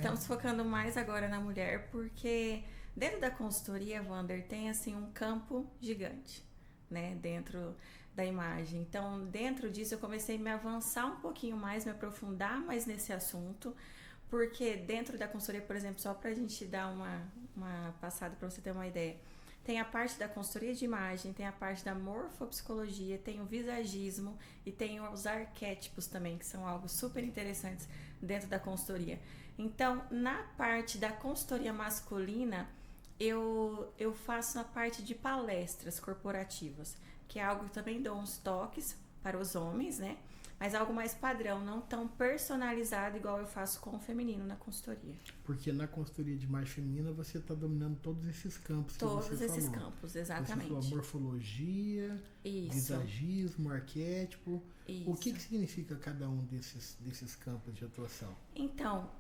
estamos focando mais agora na mulher, porque dentro da consultoria, Wander, tem assim um campo gigante, né, dentro da imagem. Então, dentro disso, eu comecei a me avançar um pouquinho mais, me aprofundar mais nesse assunto, porque dentro da consultoria, por exemplo, só para a gente dar uma passada para você ter uma ideia, tem a parte da consultoria de imagem, tem a parte da morfopsicologia, tem o visagismo e tem os arquétipos também, que são algo super interessantes dentro da consultoria. Então, na parte da consultoria masculina, eu faço a parte de palestras corporativas, que é algo que também dou uns toques para os homens, né? Mas algo mais padrão, não tão personalizado igual eu faço com o feminino na consultoria. Porque na consultoria de imagem feminina você está dominando todos esses campos que você falou. Todos esses campos, exatamente. Você falou morfologia, visagismo, arquétipo. Isso. O que significa cada um desses campos de atuação? Então,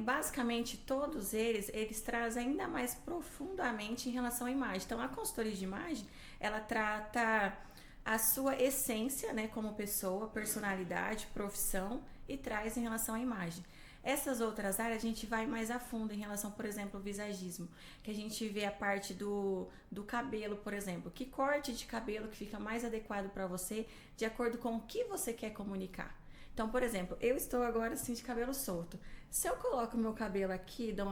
basicamente todos eles trazem ainda mais profundamente em relação à imagem. Então, a consultoria de imagem, ela trata a sua essência, né, como pessoa, personalidade, profissão, e traz em relação à imagem. Essas outras áreas a gente vai mais a fundo em relação, por exemplo, ao visagismo, que a gente vê a parte do cabelo, por exemplo. Que corte de cabelo que fica mais adequado para você, de acordo com o que você quer comunicar. Então, por exemplo, eu estou agora assim de cabelo solto. Se eu coloco o meu cabelo aqui e dou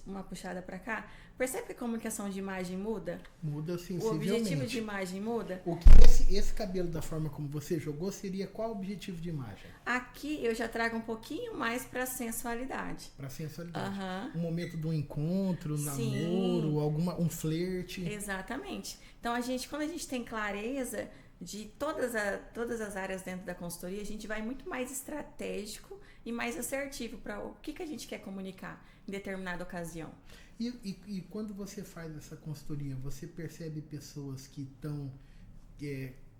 uma puxada para cá, percebe que a comunicação de imagem muda? Muda sensivelmente. O objetivo de imagem muda? O que esse cabelo, da forma como você jogou, seria qual o objetivo de imagem? Aqui eu já trago um pouquinho mais para sensualidade. Para sensualidade. Uhum. Um momento de um encontro, Sim. namoro, um flerte. Exatamente. Então, quando a gente tem clareza de todas as áreas dentro da consultoria, a gente vai muito mais estratégico e mais assertivo para o que a gente quer comunicar em determinada ocasião. E quando você faz essa consultoria, você percebe pessoas que estão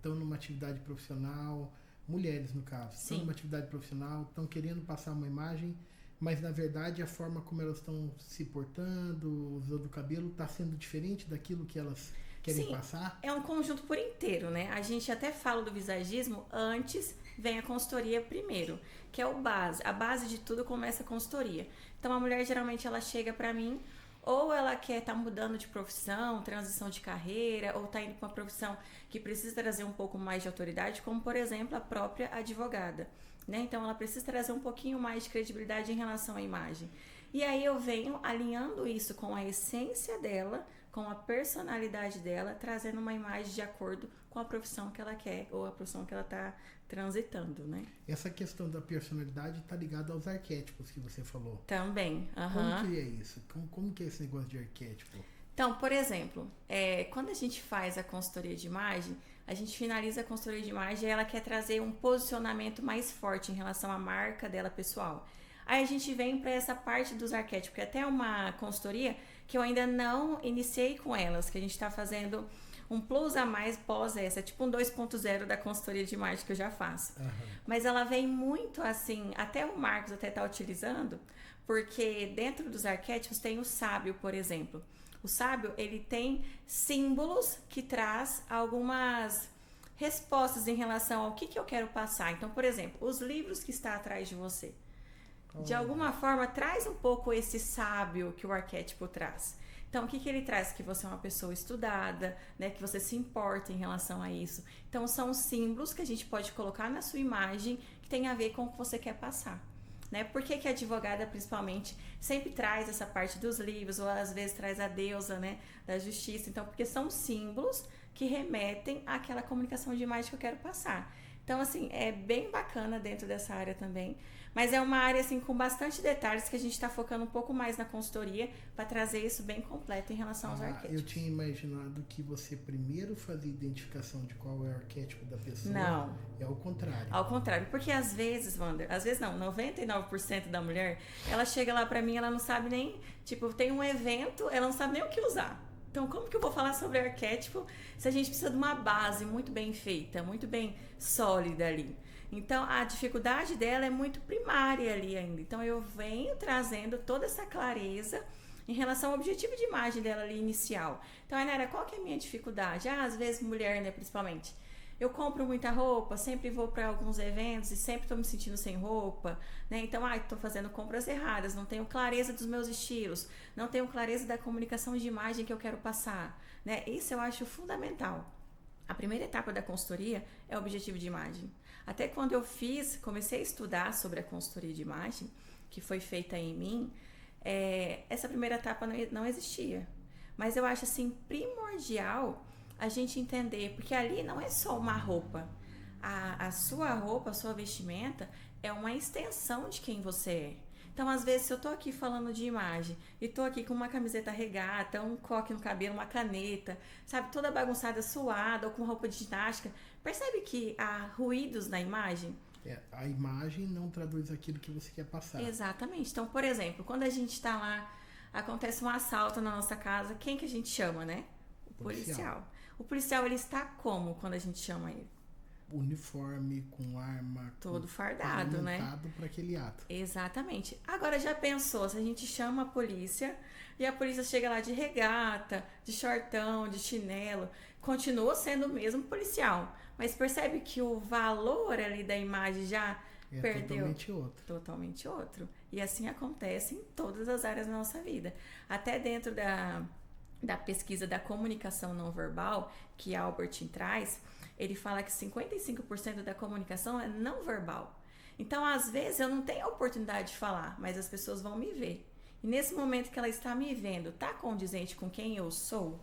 numa atividade profissional, mulheres no caso, estão numa atividade profissional, estão querendo passar uma imagem, mas na verdade a forma como elas estão se portando, usando o cabelo, está sendo diferente daquilo que elas querem passar? É um conjunto por inteiro, né? A gente até fala do visagismo, antes vem a consultoria primeiro, que é o base. A base de tudo começa a consultoria. Então a mulher geralmente ela chega para mim, ou ela quer estar mudando de profissão, transição de carreira, ou está indo para uma profissão que precisa trazer um pouco mais de autoridade, como por exemplo a própria advogada, né? Então ela precisa trazer um pouquinho mais de credibilidade em relação à imagem. E aí eu venho alinhando isso com a essência dela, com a personalidade dela, trazendo uma imagem de acordo com a profissão que ela quer ou a profissão que ela está transitando, né? Essa questão da personalidade está ligada aos arquétipos que você falou. Também. Como que é isso? Como que é esse negócio de arquétipo? Então, por exemplo, quando a gente faz a consultoria de imagem, a gente finaliza a consultoria de imagem e ela quer trazer um posicionamento mais forte em relação à marca dela pessoal. Aí a gente vem para essa parte dos arquétipos, que é até uma consultoria que eu ainda não iniciei com elas, que a gente está fazendo um plus a mais pós essa, tipo um 2.0 da consultoria de imagem que eu já faço. Uhum. Mas ela vem muito assim, até o Marcos até está utilizando, porque dentro dos arquétipos tem o sábio, por exemplo. O sábio, ele tem símbolos que traz algumas respostas em relação ao que eu quero passar. Então, por exemplo, os livros que está atrás de você. De alguma forma, traz um pouco esse sábio que o arquétipo traz. Então, o que ele traz? Que você é uma pessoa estudada, né? Que você se importa em relação a isso. Então, são símbolos que a gente pode colocar na sua imagem que tem a ver com o que você quer passar. Né? Por que a advogada, principalmente, sempre traz essa parte dos livros, ou às vezes traz a deusa, né, da justiça? Então, porque são símbolos que remetem àquela comunicação de imagem que eu quero passar. Então, assim, é bem bacana dentro dessa área também. Mas é uma área, assim, com bastante detalhes que a gente está focando um pouco mais na consultoria para trazer isso bem completo em relação aos arquétipos. Eu tinha imaginado que você primeiro fazia identificação de qual é o arquétipo da pessoa. Não. É ao contrário. Ao contrário, porque às vezes, Wander, às vezes não, 99% da mulher, ela chega lá para mim, ela não sabe nem, tipo, tem um evento, ela não sabe nem o que usar. Então, como que eu vou falar sobre arquétipo se a gente precisa de uma base muito bem feita, muito bem sólida ali? Então, a dificuldade dela é muito primária ali ainda. Então, eu venho trazendo toda essa clareza em relação ao objetivo de imagem dela ali inicial. Então, Ainara, qual que é a minha dificuldade? Às vezes, mulher, né, principalmente, eu compro muita roupa, sempre vou para alguns eventos e sempre estou me sentindo sem roupa, né? Então, estou fazendo compras erradas, não tenho clareza dos meus estilos, não tenho clareza da comunicação de imagem que eu quero passar, né? Isso eu acho fundamental. A primeira etapa da consultoria é o objetivo de imagem. Até quando eu comecei a estudar sobre a consultoria de imagem, que foi feita em mim, essa primeira etapa não existia. Mas eu acho assim primordial a gente entender, porque ali não é só uma roupa. A sua roupa, a sua vestimenta é uma extensão de quem você é. Então, às vezes, se eu tô aqui falando de imagem e tô aqui com uma camiseta regata, um coque no cabelo, uma caneta, sabe, toda bagunçada, suada ou com roupa de ginástica, percebe que há ruídos na imagem? A imagem não traduz aquilo que você quer passar. Exatamente. Então, por exemplo, quando a gente tá lá, acontece um assalto na nossa casa, quem que a gente chama, né? O policial. O policial, ele está como quando a gente chama ele? Uniforme, com arma, todo fardado, né? Para aquele ato. Exatamente. Agora já pensou se a gente chama a polícia e a polícia chega lá de regata, de shortão, de chinelo, continua sendo o mesmo policial, mas percebe que o valor ali da imagem já perdeu. Totalmente outro. Totalmente outro. E assim acontece em todas as áreas da nossa vida. Até dentro da pesquisa da comunicação não verbal, que Albert traz, ele fala que 55% da comunicação é não verbal. Então, às vezes, eu não tenho a oportunidade de falar, mas as pessoas vão me ver. E nesse momento que ela está me vendo, está condizente com quem eu sou?